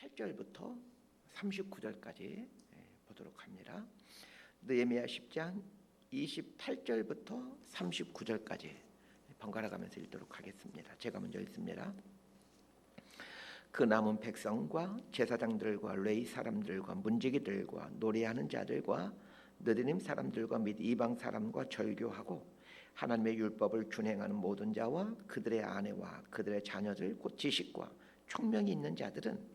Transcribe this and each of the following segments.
28절부터 39절까지 보도록 합니다. 느헤미야 10장 28절부터 39절까지 번갈아 가면서 읽도록 하겠습니다. 제가 먼저 읽습니다. 그 남은 백성과 제사장들과 레위 사람들과 문지기들과 노래하는 자들과 느디님 사람들과 및 이방 사람과 절교하고 하나님의 율법을 준행하는 모든 자와 그들의 아내와 그들의 자녀들 곧 지식과 총명이 있는 자들은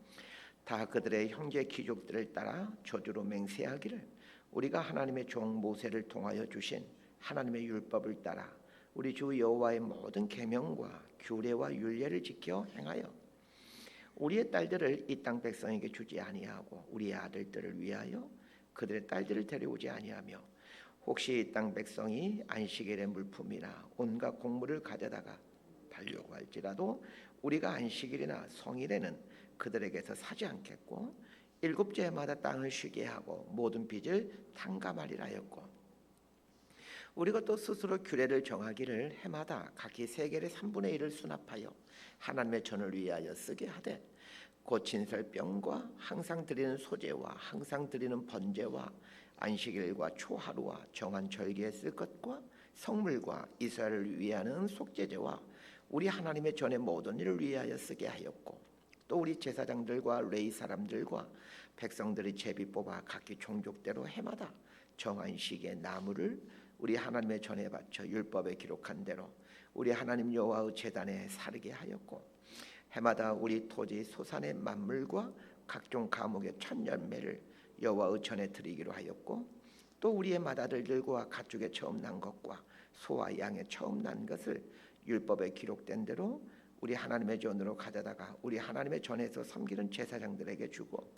다 그들의 형제 귀족들을 따라 저주로 맹세하기를 우리가 하나님의 종 모세를 통하여 주신 하나님의 율법을 따라 우리 주 여호와의 모든 계명과 규례와 율례를 지켜 행하여 우리의 딸들을 이 땅 백성에게 주지 아니하고 우리의 아들들을 위하여 그들의 딸들을 데려오지 아니하며 혹시 이 땅 백성이 안식일의 물품이나 온갖 곡물을 가져다가 달려고 할지라도 우리가 안식일이나 성일에는 그들에게서 사지 않겠고 일곱째마다 땅을 쉬게 하고 모든 빚을 탕감하리라 하였고 우리가 또 스스로 규례를 정하기를 해마다 각기 세겔의 3분의 1을 수납하여 하나님의 전을 위하여 쓰게 하되 곧 진설병과 항상 드리는 소제와 항상 드리는 번제와 안식일과 초하루와 정한 절기에 쓸 것과 성물과 이스라엘을 위하는 속죄제와 우리 하나님의 전의 모든 일을 위하여 쓰게 하였고 또 우리 제사장들과 레위 사람들과 백성들이 제비 뽑아 각기 종족대로 해마다 정한 시기에 나무를 우리 하나님의 전에 바쳐 율법에 기록한 대로 우리 하나님 여호와의 제단에 사르게 하였고 해마다 우리 토지 소산의 만물과 각종 과목의 첫 열매를 여호와의 전에 드리기로 하였고 또 우리의 맏아들들과 가축의 처음 난 것과 소와 양의 처음 난 것을 율법에 기록된 대로 우리 하나님의 전으로 가져다가 우리 하나님의 전에서 섬기는 제사장들에게 주고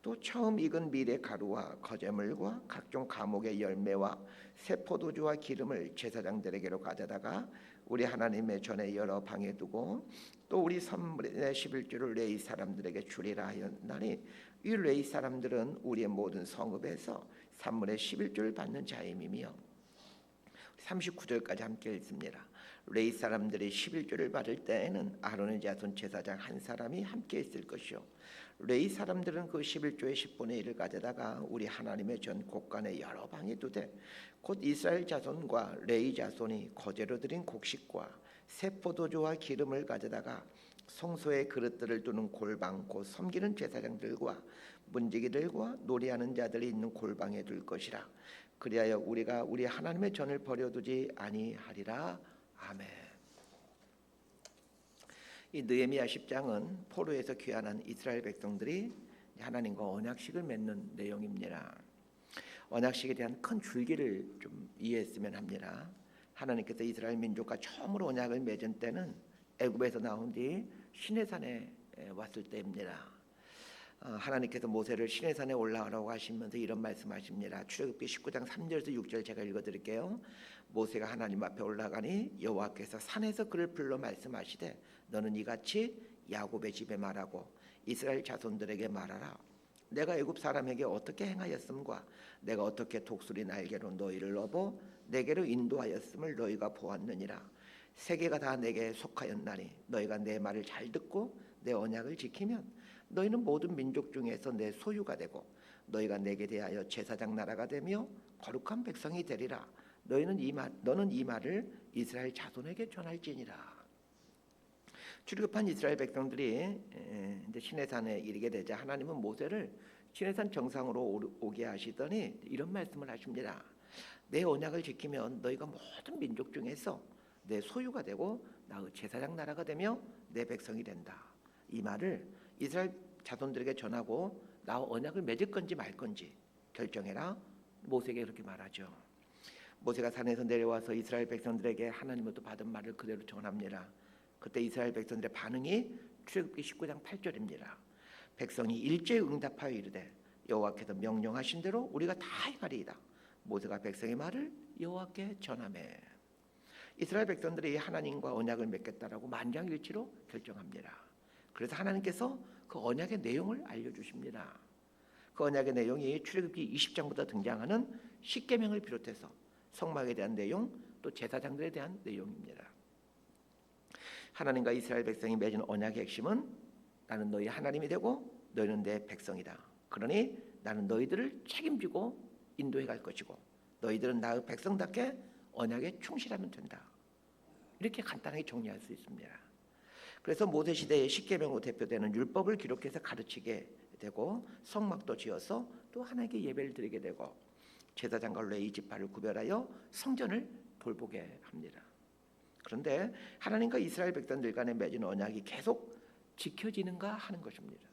또 처음 익은 밀의 가루와 거제물과 각종 과목의 열매와 새 포도주와 기름을 제사장들에게로 가져다가 우리 하나님의 전에 여러 방에 두고 또 우리 선물의 11조를 레위 사람들에게 주리라 하였나니 이 레위 사람들은 우리의 모든 성읍에서 산물의 11조를 받는 자임이며 39절까지 함께 읽습니다. 레위 사람들이 11조를 받을 때에는 아론의 자손 제사장 한 사람이 함께 있을 것이요 레위 사람들은 그 11조의 10분의 1을 가져다가 우리 하나님의 전 곳간에 여러 방에 두되 곧 이스라엘 자손과 레위 자손이 거제로 드린 곡식과 새 포도주와 기름을 가져다가 성소의 그릇들을 두는 골방 곧 섬기는 제사장들과 문지기들과 노래하는 자들이 있는 골방에 둘 것이라 그리하여 우리가 우리 하나님의 전을 버려두지 아니하리라. 아멘. 이 느헤미야 10장은 포로에서 귀환한 이스라엘 백성들이 하나님과 언약식을 맺는 내용입니다. 언약식에 대한 큰 줄기를 좀 이해했으면 합니다. 하나님께서 이스라엘 민족과 처음으로 언약을 맺은 때는 애굽에서 나온 뒤 시내산에 왔을 때입니다. 하나님께서 모세를 시내산에 올라가라고 하시면서 이런 말씀하십니다. 출애굽기 19장 3절에서 6절 제가 읽어드릴게요. 모세가 하나님 앞에 올라가니 여호와께서 산에서 그를 불러 말씀하시되 너는 이같이 야곱의 집에 말하고 이스라엘 자손들에게 말하라. 내가 애굽 사람에게 어떻게 행하였음과 내가 어떻게 독수리 날개로 너희를 업어 내게로 인도하였음을 너희가 보았느니라. 세계가 다 내게 속하였나니 너희가 내 말을 잘 듣고 내 언약을 지키면 너희는 모든 민족 중에서 내 소유가 되고 너희가 내게 대하여 제사장 나라가 되며 거룩한 백성이 되리라. 너는 이 말을 이스라엘 자손에게 전할지니라. 출애굽한 이스라엘 백성들이 이제 시내산에 이르게 되자 하나님은 모세를 시내산 정상으로 오게 하시더니 이런 말씀을 하십니다. 내 언약을 지키면 너희가 모든 민족 중에서 내 소유가 되고 나의 제사장 나라가 되며 내 백성이 된다. 이 말을 이스라엘 자손들에게 전하고 나와 언약을 맺을 건지 말 건지 결정해라. 모세에게 그렇게 말하죠. 모세가 산에서 내려와서 이스라엘 백성들에게 하나님으로부터 받은 말을 그대로 전합니다. 그때 이스라엘 백성들의 반응이 출애굽기 19장 8절입니다. 백성이 일제히 응답하여 이르되 여호와께서 명령하신 대로 우리가 다 행하리이다. 모세가 백성의 말을 여호와께 전하매 이스라엘 백성들이 하나님과 언약을 맺겠다라고 만장일치로 결정합니다. 그래서 하나님께서 그 언약의 내용을 알려주십니다. 그 언약의 내용이 출애굽기 20장부터 등장하는 십계명을 비롯해서 성막에 대한 내용 또 제사장들에 대한 내용입니다. 하나님과 이스라엘 백성이 맺은 언약의 핵심은 나는 너희 하나님이 되고 너희는 내 백성이다. 그러니 나는 너희들을 책임지고 인도해 갈 것이고 너희들은 나의 백성답게 언약에 충실하면 된다. 이렇게 간단하게 정리할 수 있습니다. 그래서 모세 시대의 십계명으로 대표되는 율법을 기록해서 가르치게 되고 성막도 지어서 또 하나님께 예배를 드리게 되고 제사장과 레위 지파를 구별하여 성전을 돌보게 합니다. 그런데 하나님과 이스라엘 백성들 간에 맺은 언약이 계속 지켜지는가 하는 것입니다.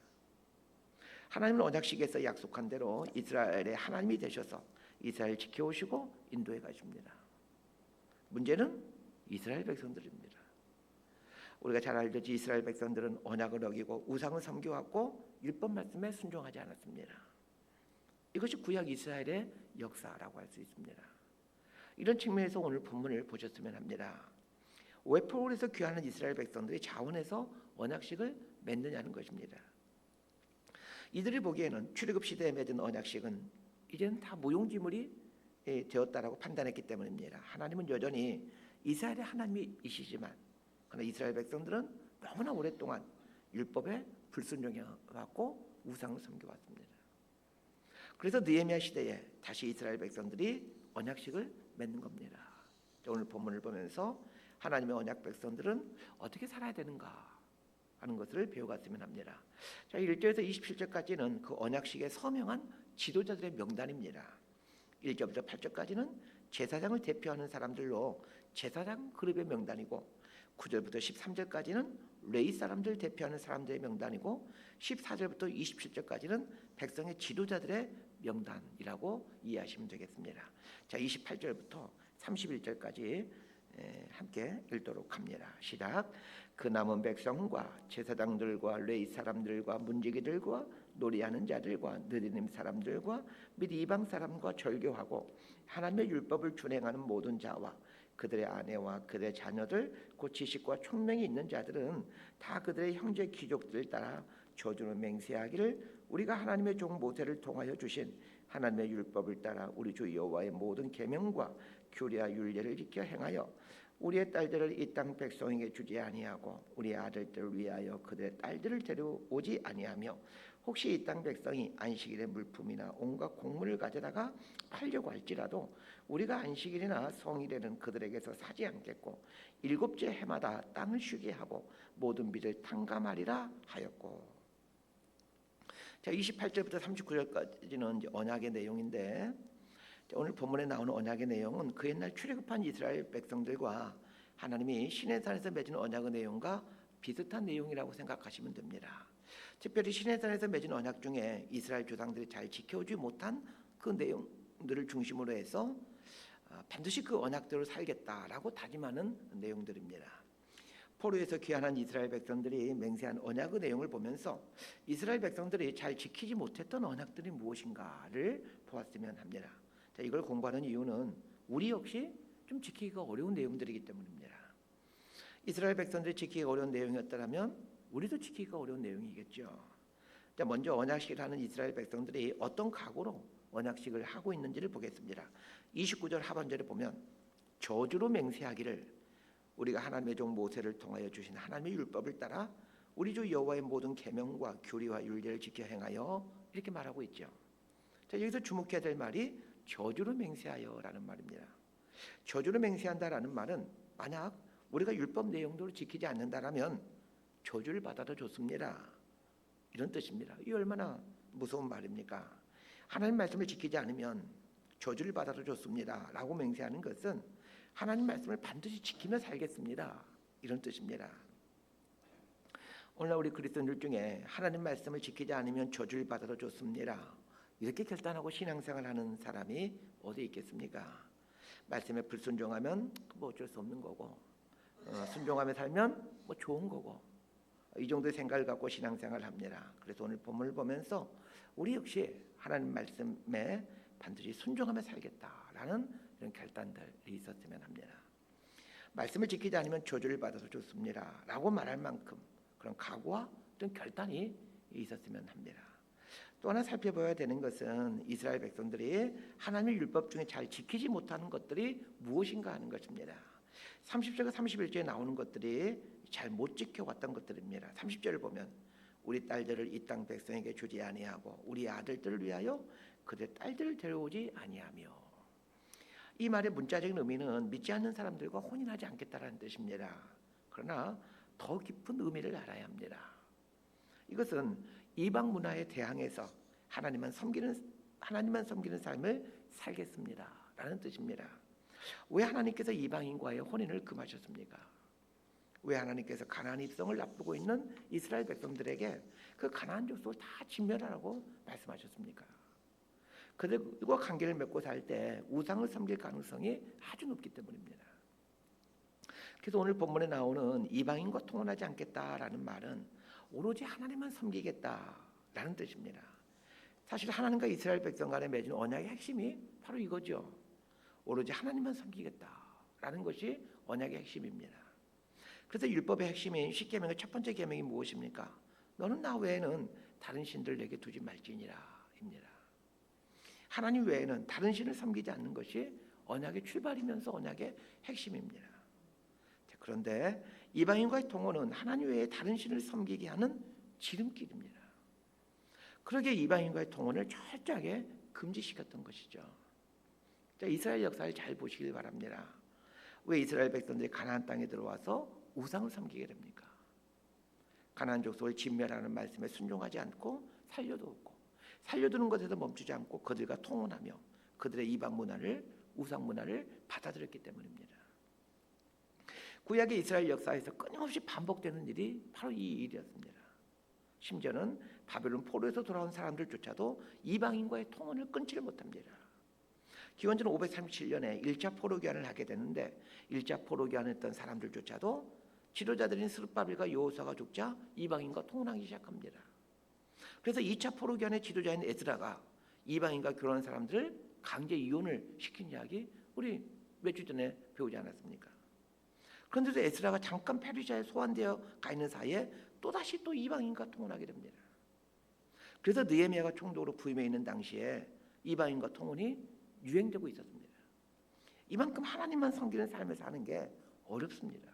하나님은 언약식에서 약속한 대로 이스라엘의 하나님이 되셔서 이스라엘 지켜오시고 인도해 가십니다. 문제는 이스라엘 백성들입니다. 우리가 잘 알듯이 이스라엘 백성들은 언약을 어기고 우상을 섬겨왔고 율법 말씀에 순종하지 않았습니다. 이것이 구약 이스라엘의 역사라고 할 수 있습니다. 이런 측면에서 오늘 본문을 보셨으면 합니다. 왜 포로에서 귀환한 이스라엘 백성들이 자원해서 언약식을 맺느냐는 것입니다. 이들이 보기에는 출애굽 시대에 맺은 언약식은 이제는 다 무용지물이 되었다라고 판단했기 때문입니다. 하나님은 여전히 이스라엘의 하나님이시지만 그러나 이스라엘 백성들은 너무나 오랫동안 율법에 불순종해왔고 우상을 섬겨왔습니다. 그래서 느헤미야 시대에 다시 이스라엘 백성들이 언약식을 맺는 겁니다. 오늘 본문을 보면서 하나님의 언약 백성들은 어떻게 살아야 되는가 하는 것을 배워갔으면 합니다. 자, 1절에서 27절까지는 그 언약식에 서명한 지도자들의 명단입니다. 1절부터 8절까지는 제사장을 대표하는 사람들로 제사장 그룹의 명단이고 9절부터 13절까지는 레위 사람들 대표하는 사람들의 명단이고 14절부터 27절까지는 백성의 지도자들의 명단이라고 이해하시면 되겠습니다. 자, 28절부터 31절까지 함께 읽도록 합니다. 시작. 그 남은 백성과 제사장들과 레위 사람들과 문지기들과 놀이하는 자들과 느리님 사람들과 및 이방 사람과 절교하고 하나님의 율법을 준행하는 모든 자와 그들의 아내와 그들의 자녀들 곧 지식과 총명이 있는 자들은 다 그들의 형제 귀족들을 따라 저주로 맹세하기를 우리가 하나님의 종 모세를 통하여 주신 하나님의 율법을 따라 우리 주 여호와의 모든 계명과 규례와 율례를 지켜 행하여 우리의 딸들을 이 땅 백성에게 주지 아니하고 우리의 아들들을 위하여 그들의 딸들을 데려오지 아니하며 혹시 이 땅 백성이 안식일의 물품이나 온갖 곡물을 가져다가 팔려고 할지라도 우리가 안식일이나 성일에는 그들에게서 사지 않겠고 일곱째 해마다 땅을 쉬게 하고 모든 빚을 탕감하리라 하였고. 자, 28절부터 39절까지는 이제 언약의 내용인데 오늘 본문에 나오는 언약의 내용은 그 옛날 출애굽한 이스라엘 백성들과 하나님이 시내산에서 맺은 언약의 내용과 비슷한 내용이라고 생각하시면 됩니다. 특별히 시내산에서 맺은 언약 중에 이스라엘 조상들이 잘 지켜오지 못한 그 내용들을 중심으로 해서 반드시 그 언약대로 살겠다라고 다짐하는 내용들입니다. 포로에서 귀환한 이스라엘 백성들이 맹세한 언약의 내용을 보면서 이스라엘 백성들이 잘 지키지 못했던 언약들이 무엇인가를 보았으면 합니다. 자, 이걸 공부하는 이유는 우리 역시 좀 지키기가 어려운 내용들이기 때문입니다. 이스라엘 백성들이 지키기 어려운 내용이었다면 우리도 지키기가 어려운 내용이겠죠. 자, 먼저 언약식을 하는 이스라엘 백성들이 어떤 각오로 언약식을 하고 있는지를 보겠습니다. 29절 하반절에 보면 저주로 맹세하기를 우리가 하나님의 종 모세를 통하여 주신 하나님의 율법을 따라 우리 주 여호와의 모든 계명과 규례와 율례를 지켜 행하여 이렇게 말하고 있죠. 자, 여기서 주목해야 될 말이 저주로 맹세하여라는 말입니다. 저주로 맹세한다라는 말은 만약 우리가 율법 내용대로 지키지 않는다라면 저주를 받아도 좋습니다. 이런 뜻입니다. 이 얼마나 무서운 말입니까? 하나님 말씀을 지키지 않으면 저주를 받아도 좋습니다 라고 맹세하는 것은 하나님 말씀을 반드시 지키며 살겠습니다 이런 뜻입니다. 오늘날 우리 그리스도인들 중에 하나님 말씀을 지키지 않으면 저주를 받아도 좋습니다 이렇게 결단하고 신앙생활하는 사람이 어디 있겠습니까? 말씀에 불순종하면 뭐 어쩔 수 없는 거고 순종하며 살면 뭐 좋은 거고 이 정도의 생각을 갖고 신앙생활을 합니다. 그래서 오늘 본문을 보면서 우리 역시 하나님 말씀에 반드시 순종하며 살겠다라는 이런 결단들이 있었으면 합니다. 말씀을 지키지 않으면 저주를 받아서 좋습니다 라고 말할 만큼 그런 각오와 어떤 결단이 있었으면 합니다. 또 하나 살펴봐야 되는 것은 이스라엘 백성들이 하나님의 율법 중에 잘 지키지 못하는 것들이 무엇인가 하는 것입니다. 30절과 31절에 나오는 것들이 잘 못 지켜왔던 것들입니다. 30절을 보면 우리 딸들을 이 땅 백성에게 주지 아니하고 우리 아들들을 위하여 그들의 딸들을 데려오지 아니하며. 이 말의 문자적인 의미는 믿지 않는 사람들과 혼인하지 않겠다라는 뜻입니다. 그러나 더 깊은 의미를 알아야 합니다. 이것은 이방 문화에 대항해서 하나님만 섬기는 삶을 살겠습니다라는 뜻입니다. 왜 하나님께서 이방인과의 혼인을 금하셨습니까? 왜 하나님께서 가나안 입성을 앞두고 있는 이스라엘 백성들에게 그 가나안 족속을 다 진멸하라고 말씀하셨습니까? 그들과 관계를 맺고 살 때 우상을 섬길 가능성이 아주 높기 때문입니다. 그래서 오늘 본문에 나오는 이방인과 통혼하지 않겠다라는 말은 오로지 하나님만 섬기겠다라는 뜻입니다. 사실 하나님과 이스라엘 백성 간에 맺은 언약의 핵심이 바로 이거죠. 오로지 하나님만 섬기겠다라는 것이 언약의 핵심입니다. 그래서 율법의 핵심인 십계명의 첫 번째 계명이 무엇입니까? 너는 나 외에는 다른 신들 내게 두지 말지니라입니다. 하나님 외에는 다른 신을 섬기지 않는 것이 언약의 출발이면서 언약의 핵심입니다. 그런데 이방인과의 통혼은 하나님 외에 다른 신을 섬기게 하는 지름길입니다. 그러기에 이방인과의 통혼을 철저하게 금지시켰던 것이죠. 이스라엘 역사를 잘 보시길 바랍니다. 왜 이스라엘 백성들이 가나안 땅에 들어와서 우상을 섬기게 됩니까? 가나안 족속을 진멸하는 말씀에 순종하지 않고 살려두었고, 살려두는 것에서 멈추지 않고 그들과 통혼하며 그들의 이방 문화를, 우상 문화를 받아들였기 때문입니다. 구약의 이스라엘 역사에서 끊임없이 반복되는 일이 바로 이 일이었습니다. 심지어는 바벨론 포로에서 돌아온 사람들조차도 이방인과의 통혼을 끊지를 못합니다. 기원전 537년에 1차 포로 귀환을 하게 되는데 1차 포로 귀환했던 사람들조차도 지도자들인 스룹바벨과 여호수아가 죽자 이방인과 통혼하기 시작합니다. 그래서 2차 포로 귀환의 지도자인 에스라가 이방인과 결혼한 사람들을 강제 이혼을 시킨 이야기 우리 몇 주 전에 배우지 않았습니까? 그런데도 에스라가 잠깐 페르시아에 소환되어 가 있는 사이에 또다시 또 이방인과 통혼하게 됩니다. 그래서 느헤미야가 총독으로 부임해 있는 당시에 이방인과 통혼이 유행되고 있었습니다. 이만큼 하나님만 섬기는 삶을 사는 게 어렵습니다.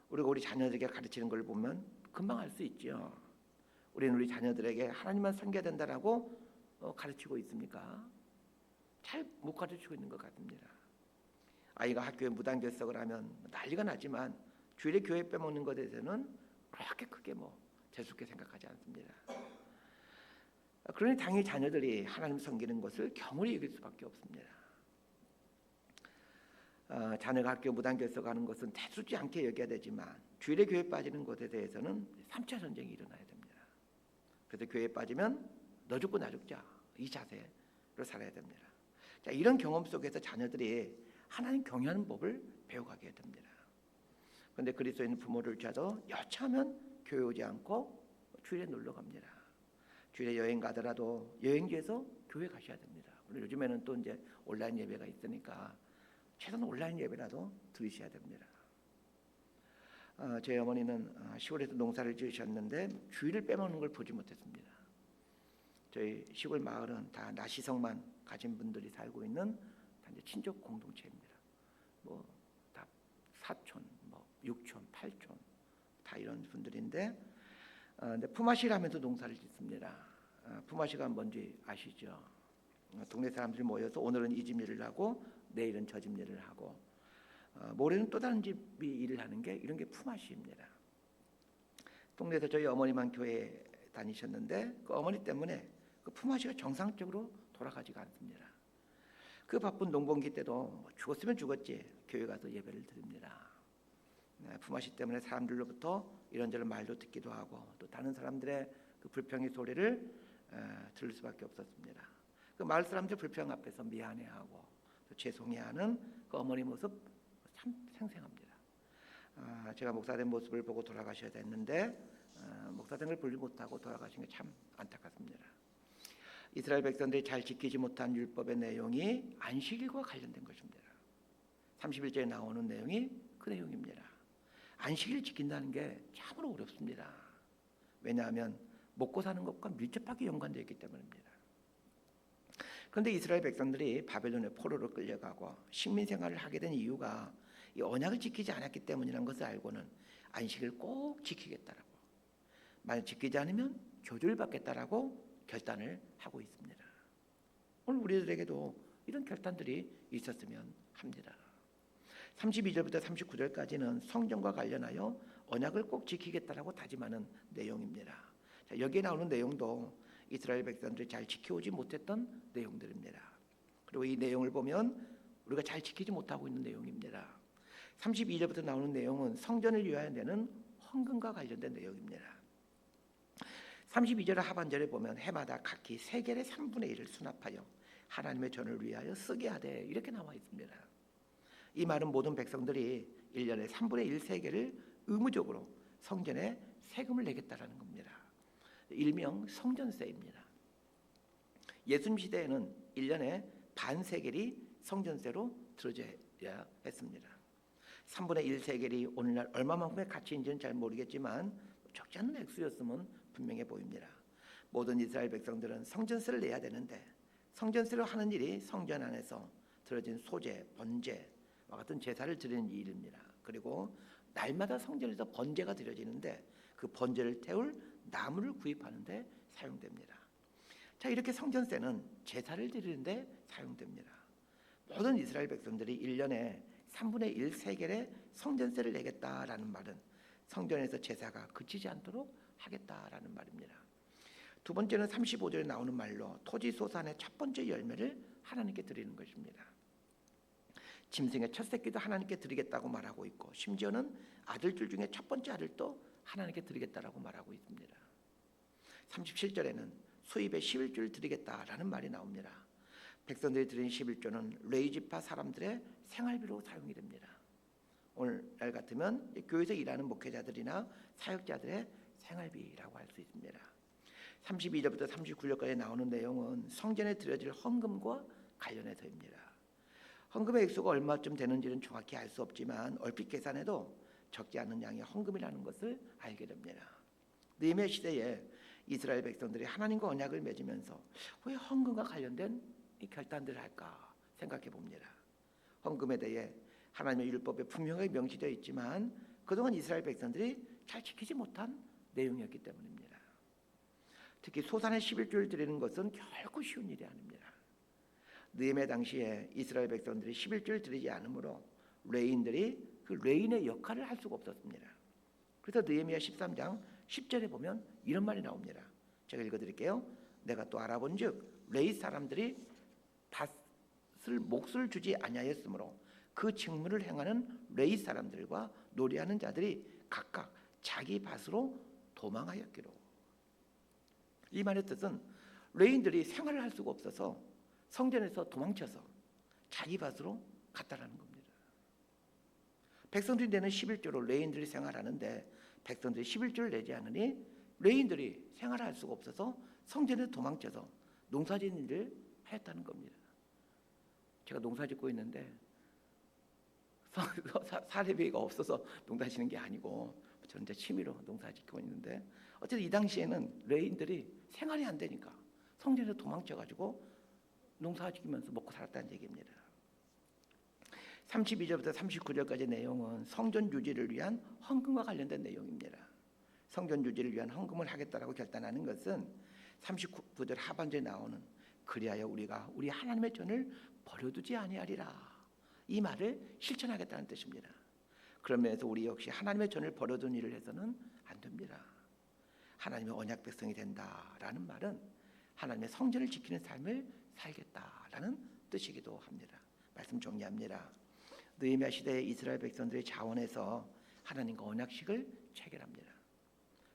우리가 우리 자녀들에게 가르치는 걸 보면 금방 알 수 있죠. 우리는 우리 자녀들에게 하나님만 섬겨야 된다라고 가르치고 있습니까? 잘 못 가르치고 있는 것 같습니다. 아이가 학교에 무단결석을 하면 난리가 나지만 주일에 교회 빼먹는 것에 대해서는 그렇게 크게 재수없게 생각하지 않습니다. 그러니 당연히 자녀들이 하나님 섬기는 것을 경홀히 여길 수밖에 없습니다. 자녀가 학교 무단결석하는 것은 대수지 않게 여겨야 되지만 주일에 교회 빠지는 것에 대해서는 3차 전쟁이 일어나야 됩니다. 그래서 교회에 빠지면 너 죽고 나 죽자 이 자세로 살아야 됩니다. 자, 이런 경험 속에서 자녀들이 하나님 경외하는 법을 배워가게 됩니다. 그런데 그리스도인 부모들조차도 여차하면 교회 오지 않고 주일에 놀러 갑니다. 주일에 여행 가더라도 여행지에서 교회 가셔야 됩니다. 물론 요즘에는 또 이제 온라인 예배가 있으니까 최소한 온라인 예배라도 들으셔야 됩니다. 저희 어머니는 시골에서 농사를 지으셨는데 주일을 빼먹는 걸 보지 못했습니다. 저희 시골 마을은 다 나시성만 가진 분들이 살고 있는 단지 친족 공동체입니다. 다 사촌, 육촌, 팔촌 다 이런 분들인데 품앗이를 하면서 농사를 짓습니다. 품앗이가 뭔지 아시죠? 동네 사람들이 모여서 오늘은 이 집 일을 하고 내일은 저 집 일을 하고 모레는 또 다른 집이 일을 하는 게 이런 게 품앗이입니다. 동네에서 저희 어머니만 교회 다니셨는데 그 어머니 때문에 그 품앗이가 정상적으로 돌아가지가 않습니다. 그 바쁜 농번기 때도 죽었으면 죽었지 교회 가서 예배를 드립니다. 품앗이 때문에 사람들로부터 이런저런 말도 듣기도 하고 또 다른 사람들의 그 불평의 소리를 들을 수밖에 없었습니다. 그 마을 사람들 불평 앞에서 미안해하고 또 죄송해하는 그 어머니 모습 참 생생합니다. 제가 목사된 모습을 보고 돌아가셔야 됐는데 목사된 걸 보지 못하고 돌아가신 게 참 안타깝습니다. 이스라엘 백성들이 잘 지키지 못한 율법의 내용이 안식일과 관련된 것입니다. 31절에 나오는 내용이 그 내용입니다. 안식일 지킨다는 게 참으로 어렵습니다. 왜냐하면 먹고 사는 것과 밀접하게 연관되어 있기 때문입니다. 그런데 이스라엘 백성들이 바벨론의 포로로 끌려가고 식민 생활을 하게 된 이유가 이 언약을 지키지 않았기 때문이라는 것을 알고는 안식을 꼭 지키겠다라고 만약 지키지 않으면 저주를 받겠다라고 결단을 하고 있습니다. 오늘 우리들에게도 이런 결단들이 있었으면 합니다. 32절부터 39절까지는 성전과 관련하여 언약을 꼭 지키겠다라고 다짐하는 내용입니다. 자, 여기에 나오는 내용도 이스라엘 백성들이 잘 지켜오지 못했던 내용들입니다. 그리고 이 내용을 보면 우리가 잘 지키지 못하고 있는 내용입니다. 32절부터 나오는 내용은 성전을 위하여 내는 헌금과 관련된 내용입니다. 32절 하반절에 보면 해마다 각기 세겔의 3분의 1을 수납하여 하나님의 전을 위하여 쓰게 하되 이렇게 나와 있습니다. 이 말은 모든 백성들이 1년에 3분의 1 세겔을 의무적으로 성전에 세금을 내겠다라는 겁니다. 일명 성전세입니다. 예수님 시대에는 1년에 반 세겔이 성전세로 들어져야 했습니다. 3분의 1 세겔이 오늘날 얼마만큼의 가치인지는 잘 모르겠지만 적지 않은 액수였으면 분명해 보입니다. 모든 이스라엘 백성들은 성전세를 내야 되는데 성전세로 하는 일이 성전 안에서 들어진 소제, 번제와 같은 제사를 드리는 일입니다. 그리고 날마다 성전에서 번제가 드려지는데 그 번제를 태울 나무를 구입하는 데 사용됩니다. 자, 이렇게 성전세는 제사를 드리는 데 사용됩니다. 모든 이스라엘 백성들이 1년에 3분의 1 세겔의 성전세를 내겠다라는 말은 성전에서 제사가 그치지 않도록 하겠다라는 말입니다. 두 번째는 35절에 나오는 말로 토지 소산의 첫 번째 열매를 하나님께 드리는 것입니다. 짐승의 첫 새끼도 하나님께 드리겠다고 말하고 있고 심지어는 아들들 중에 첫 번째 아들도 하나님께 드리겠다라고 말하고 있습니다. 37절에는 수입의 11조를 드리겠다라는 말이 나옵니다. 백성들이 드린 11조는 레위지파 사람들의 생활비로 사용이 됩니다. 오늘날 같으면 교회에서 일하는 목회자들이나 사역자들의 생활비라고 할 수 있습니다. 32절부터 39절까지 나오는 내용은 성전에 드려질 헌금과 관련해서입니다. 헌금의 액수가 얼마쯤 되는지는 정확히 알 수 없지만 얼핏 계산해도 적지 않은 양의 헌금이라는 것을 알게 됩니다. 느헤미야 시대에 이스라엘 백성들이 하나님과 언약을 맺으면서 왜 헌금과 관련된 이 결단들을 할까 생각해 봅니다. 헌금에 대해 하나님의 율법에 분명하게 명시되어 있지만 그동안 이스라엘 백성들이 잘 지키지 못한 내용이었기 때문입니다. 특히 소산의 11조를 드리는 것은 결코 쉬운 일이 아닙니다. 느헤미야 당시에 이스라엘 백성들이 11조를 드리지 않으므로 레인들이 그 레인의 역할을 할 수가 없었습니다. 그래서 느헤미야 13장 10절에 보면 이런 말이 나옵니다. 제가 읽어드릴게요. 내가 또 알아본즉 레위 사람들이 밭을 몫을 주지 아니하였으므로 그 직무를 행하는 레위 사람들과 노래하는 자들이 각각 자기 밭으로 도망하였기로. 이 말의 뜻은 레위인들이 생활을 할 수가 없어서 성전에서 도망쳐서 자기 밭으로 갔다라는 겁니다. 백성들이 내는 11조로 레위인들이 생활하는데 백성들이 11조를 내지 않으니 레위인들이 생활할 수가 없어서 성전에 도망쳐서 농사짓는 일을 하였다는 겁니다. 제가 농사 짓고 있는데 사례비가 없어서 농사 짓는 게 아니고 저는 이제 취미로 농사 짓고 있는데 어쨌든 이 당시에는 레위인들이 생활이 안 되니까 성전에서 도망쳐가지고 농사 짓면서 먹고 살았다는 얘기입니다. 32절부터 39절까지 내용은 성전 유지를 위한 헌금과 관련된 내용입니다. 성전 유지를 위한 헌금을 하겠다라고 결단하는 것은 39절 하반절에 나오는 그리하여 우리가 우리 하나님의 전을 버려두지 아니하리라 이 말을 실천하겠다는 뜻입니다. 그런 면에서 우리 역시 하나님의 전을 버려둔 일을 해서는 안 됩니다. 하나님의 언약 백성이 된다라는 말은 하나님의 성전을 지키는 삶을 살겠다라는 뜻이기도 합니다. 말씀 정리합니다. 느헤미야 시대의 이스라엘 백성들의 자원에서 하나님과 언약식을 체결합니다.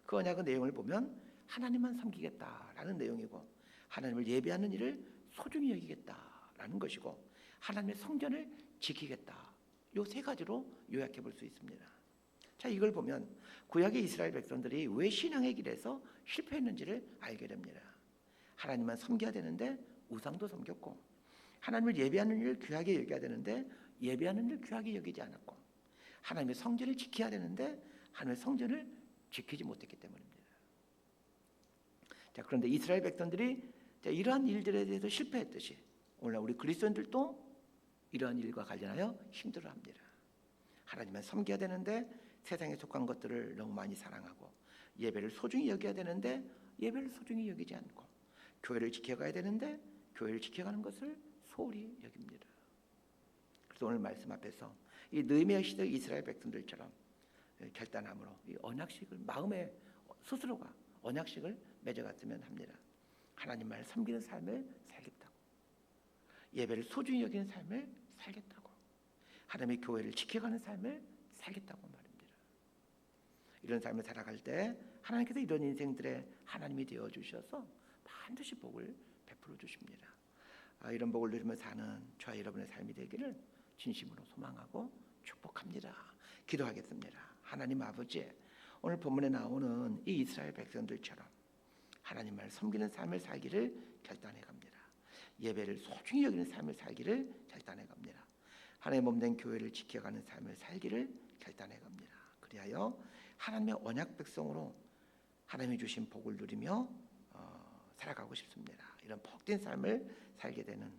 그 언약의 내용을 보면 하나님만 섬기겠다라는 내용이고 하나님을 예배하는 일을 소중히 여기겠다라는 것이고 하나님의 성전을 지키겠다. 이 세 가지로 요약해 볼 수 있습니다. 자, 이걸 보면 구약의 이스라엘 백성들이 왜 신앙의 길에서 실패했는지를 알게 됩니다. 하나님만 섬겨야 되는데 우상도 섬겼고 하나님을 예배하는 일을 귀하게 여겨야 되는데 예배하는 일을 귀하게 여기지 않았고 하나님의 성전을 지켜야 되는데 하나님의 성전을 지키지 못했기 때문입니다. 자, 그런데 이스라엘 백성들이 이러한 일들에 대해서 실패했듯이 오늘 우리 그리스도인들도 이러한 일과 관련하여 힘들어합니다. 하나님만 섬겨야 되는데 세상에 속한 것들을 너무 많이 사랑하고 예배를 소중히 여겨야 되는데 예배를 소중히 여기지 않고 교회를 지켜가야 되는데 교회를 지켜가는 것을 소홀히 여깁니다. 그래서 오늘 말씀 앞에서 이 느헤미야 시대 이스라엘 백성들처럼 결단함으로 이 언약식을 마음에 스스로가 언약식을 맺어갔으면 합니다. 하나님만을 섬기는 삶을 살겠다고, 예배를 소중히 여기는 삶을 살겠다고, 하나님의 교회를 지켜가는 삶을 살겠다고 말입니다. 이런 삶을 살아갈 때 하나님께서 이런 인생들의 하나님이 되어 주셔서 반드시 복을 베풀어 주십니다. 이런 복을 누리며 사는 저와 여러분의 삶이 되기를 진심으로 소망하고 축복합니다. 기도하겠습니다. 하나님 아버지, 오늘 본문에 나오는 이 이스라엘 백성들처럼 하나님을 섬기는 삶을 살기를 결단해 갑니다. 예배를 소중히 여기는 삶을 살기를 결단해 갑니다. 하나님의 몸된 교회를 지켜가는 삶을 살기를 결단해 갑니다. 그리하여 하나님의 언약 백성으로 하나님이 주신 복을 누리며 살아가고 싶습니다. 이런 복된 삶을 살게 되는